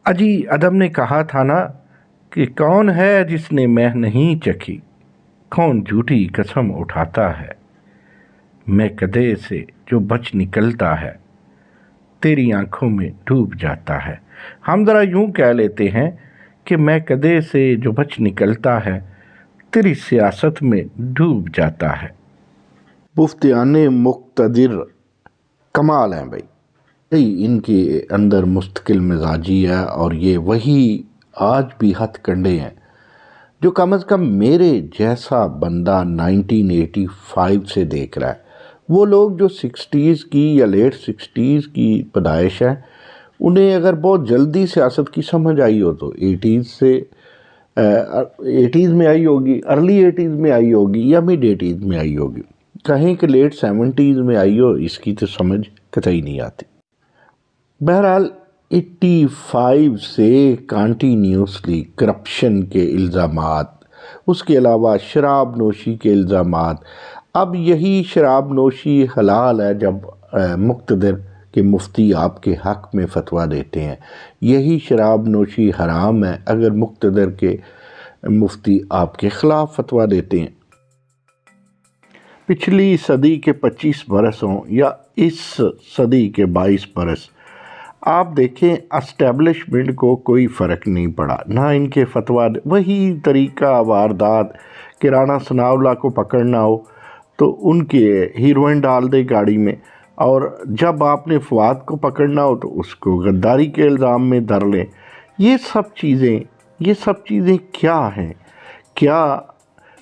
اجی ادم نے کہا تھا نا کہ کون ہے جس نے مہ نہیں چکھی، کون جھوٹی قسم اٹھاتا ہے، میں کدے سے جو بچ نکلتا ہے تیری آنکھوں میں ڈوب جاتا ہے۔ ہم ذرا یوں کہہ لیتے ہیں کہ میں کدے سے جو بچ نکلتا ہے تیری سیاست میں ڈوب جاتا ہے۔ مفتیان مقتدر کمال ہیں بھائی، ان کے اندر مستقل مزاجی ہے، اور یہ وہی آج بھی ہتھ کنڈے ہیں جو کم از کم میرے جیسا بندہ 1985 سے دیکھ رہا ہے۔ وہ لوگ جو 60s کی یا لیٹ 60s کی پیدائش ہے، انہیں اگر بہت جلدی سیاست کی سمجھ آئی ہو تو 80s میں آئی ہوگی، ارلی 80s میں آئی ہوگی یا مڈ 80s میں آئی ہوگی، کہیں کہ لیٹ 70s میں آئی ہو، اس کی تو سمجھ قطعی نہیں آتی۔ بہرحال 85 سے کانٹینیوسلی کرپشن کے الزامات، اس کے علاوہ شراب نوشی کے الزامات۔ اب یہی شراب نوشی حلال ہے جب مقتدر کے مفتی آپ کے حق میں فتویٰ دیتے ہیں، یہی شراب نوشی حرام ہے اگر مقتدر کے مفتی آپ کے خلاف فتویٰ دیتے ہیں۔ پچھلی صدی کے 25 برس ہوں یا اس صدی کے 22 برس، آپ دیکھیں اسٹیبلشمنٹ کو کوئی فرق نہیں پڑا، نہ ان کے فتویٰ، وہی طریقہ واردات۔ کرانہ ثناءاللہ کو پکڑنا ہو تو ان کے ہیروئن ڈال دے گاڑی میں، اور جب آپ نے فواد کو پکڑنا ہو تو اس کو غداری کے الزام میں دھر لیں۔ یہ سب چیزیں کیا ہیں؟ کیا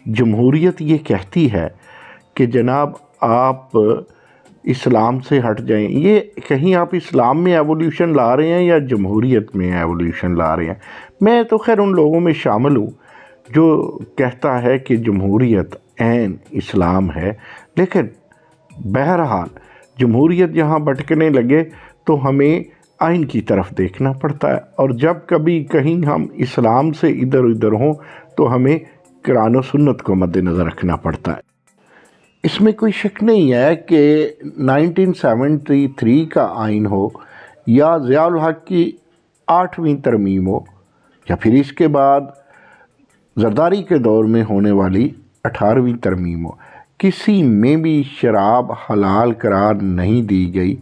جمہوریت یہ کہتی ہے کہ جناب آپ اسلام سے ہٹ جائیں؟ یہ کہیں آپ اسلام میں ایولیوشن لا رہے ہیں یا جمہوریت میں ایولیوشن لا رہے ہیں؟ میں تو خیر ان لوگوں میں شامل ہوں جو کہتا ہے کہ جمہوریت عین اسلام ہے، لیکن بہرحال جمہوریت جہاں بھٹکنے لگے تو ہمیں آئین کی طرف دیکھنا پڑتا ہے، اور جب کبھی کہیں ہم اسلام سے ادھر ادھر ہوں تو ہمیں قرآن و سنت کو مد نظر رکھنا پڑتا ہے۔ اس میں کوئی شک نہیں ہے کہ 1973 کا آئین ہو یا ضیاء الحق کی 8ویں ترمیم ہو یا پھر اس کے بعد زرداری کے دور میں ہونے والی 18ویں ترمیم ہو، کسی میں بھی شراب حلال قرار نہیں دی گئی،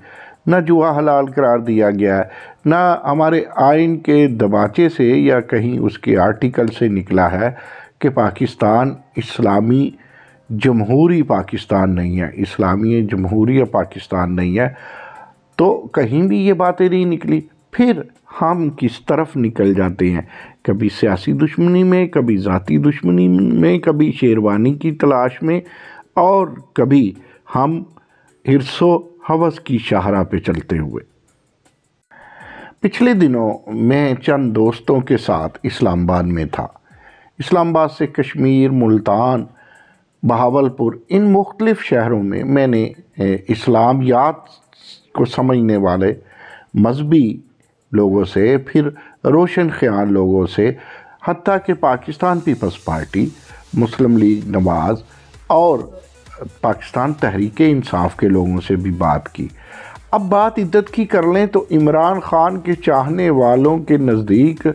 نہ جوا حلال قرار دیا گیا ہے، نہ ہمارے آئین کے دباچے سے یا کہیں اس کے آرٹیکل سے نکلا ہے کہ پاکستان اسلامی جمہوری پاکستان نہیں ہے، اسلامی جمہوریہ پاکستان نہیں ہے، تو کہیں بھی یہ باتیں نہیں نکلی۔ پھر ہم کس طرف نکل جاتے ہیں، کبھی سیاسی دشمنی میں، کبھی ذاتی دشمنی میں، کبھی شیروانی کی تلاش میں، اور کبھی ہم حرص و ہوس کی شاہراہ پہ چلتے ہوئے۔ پچھلے دنوں میں چند دوستوں کے ساتھ اسلام آباد میں تھا۔ اسلام آباد سے کشمیر، ملتان، بہاولپور، ان مختلف شہروں میں نے اسلامیات کو سمجھنے والے مذہبی لوگوں سے، پھر روشن خیال لوگوں سے، حتیٰ کہ پاکستان پیپلز پارٹی، مسلم لیگ نواز اور پاکستان تحریک انصاف کے لوگوں سے بھی بات کی۔ اب بات عدت کی کر لیں تو عمران خان کے چاہنے والوں کے نزدیک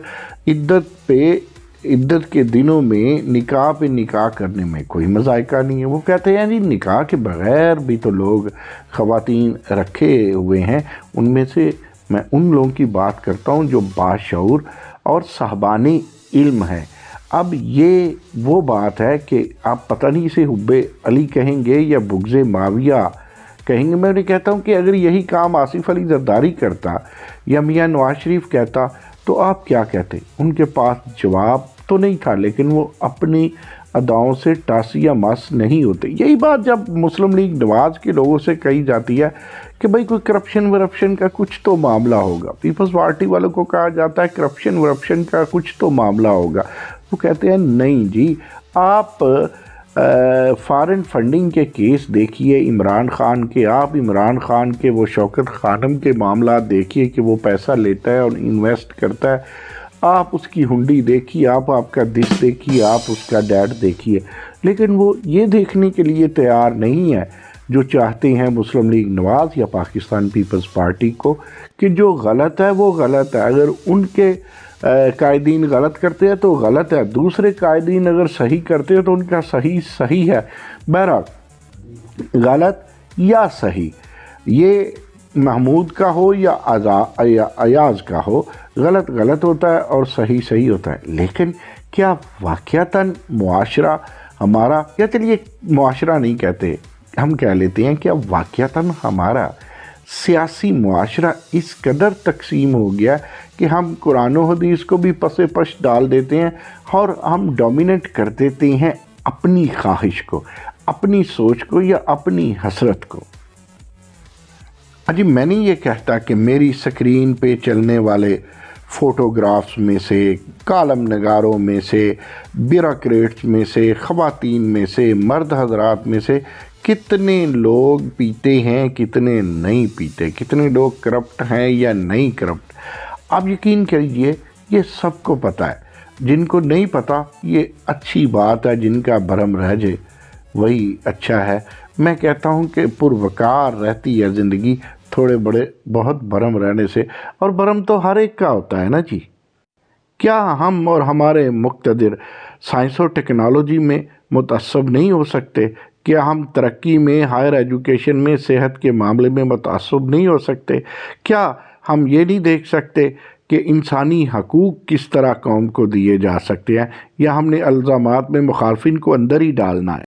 عدت کے دنوں میں نکاح پہ نکاح کرنے میں کوئی مذائقہ نہیں ہے۔ وہ کہتے ہیں جی نکاح کے بغیر بھی تو لوگ خواتین رکھے ہوئے ہیں، ان میں سے میں ان لوگوں کی بات کرتا ہوں جو باشعور اور صاحبان علم ہیں۔ اب یہ وہ بات ہے کہ آپ پتہ نہیں اسے حب علی کہیں گے یا بغض معاویہ کہیں گے۔ میں انہیں کہتا ہوں کہ اگر یہی کام آصف علی زرداری کرتا یا میاں نواز شریف کہتا تو آپ کیا کہتے؟ ان کے پاس جواب تو نہیں تھا، لیکن وہ اپنی اداؤں سے ٹاس یا مس نہیں ہوتے۔ یہی بات جب مسلم لیگ نواز کے لوگوں سے کہی جاتی ہے کہ بھئی کوئی کرپشن کا کچھ تو معاملہ ہوگا، پیپلز پارٹی والوں کو کہا جاتا ہے کرپشن کا کچھ تو معاملہ ہوگا، وہ کہتے ہیں نہیں جی، آپ فارن فنڈنگ کے کیس دیکھیے عمران خان کے، آپ عمران خان کے وہ شوکت خانم کے معاملات دیکھیے کہ وہ پیسہ لیتا ہے اور انویسٹ کرتا ہے، آپ اس کی ہنڈی دیکھیے، آپ کا دس دیکھیے، آپ اس کا ڈیٹ دیکھیے، لیکن وہ یہ دیکھنے کے لیے تیار نہیں ہے جو چاہتے ہیں مسلم لیگ نواز یا پاکستان پیپلز پارٹی کو کہ جو غلط ہے وہ غلط ہے، اگر ان کے قائدین غلط کرتے ہیں تو غلط ہے، دوسرے قائدین اگر صحیح کرتے ہیں تو ان کا صحیح صحیح ہے، بہرحال غلط یا صحیح، یہ محمود کا ہو یا ایاز کا ہو، غلط غلط ہوتا ہے اور صحیح صحیح ہوتا ہے۔ لیکن کیا واقعتاً معاشرہ ہمارا، یا چلیے معاشرہ نہیں کہتے، ہم کہہ لیتے ہیں، کیا واقعتاً ہمارا سیاسی معاشرہ اس قدر تقسیم ہو گیا کہ ہم قرآن و حدیث کو بھی پس پش ڈال دیتے ہیں اور ہم ڈومینیٹ کر دیتے ہیں اپنی خواہش کو، اپنی سوچ کو یا اپنی حسرت کو۔ جی میں نہیں یہ کہتا کہ میری سکرین پہ چلنے والے فوٹوگرافز میں سے، کالم نگاروں میں سے، بیوروکریٹس میں سے، خواتین میں سے، مرد حضرات میں سے کتنے لوگ پیتے ہیں، کتنے نہیں پیتے، کتنے لوگ کرپٹ ہیں یا نہیں کرپٹ، آپ یقین کریے یہ سب کو پتہ ہے۔ جن کو نہیں پتہ یہ اچھی بات ہے، جن کا بھرم رہ جائے وہی اچھا ہے۔ میں کہتا ہوں کہ پروقار رہتی ہے زندگی تھوڑے بڑے بہت بھرم رہنے سے، اور بھرم تو ہر ایک کا ہوتا ہے نا جی۔ کیا ہم اور ہمارے مقتدر سائنس اور ٹیکنالوجی میں متعصب نہیں ہو سکتے؟ کیا ہم ترقی میں، ہائر ایجوکیشن میں، صحت کے معاملے میں متعصب نہیں ہو سکتے؟ کیا ہم یہ نہیں دیکھ سکتے کہ انسانی حقوق کس طرح قوم کو دیے جا سکتے ہیں، یا ہم نے الزامات میں مخالفین کو اندر ہی ڈالنا ہے؟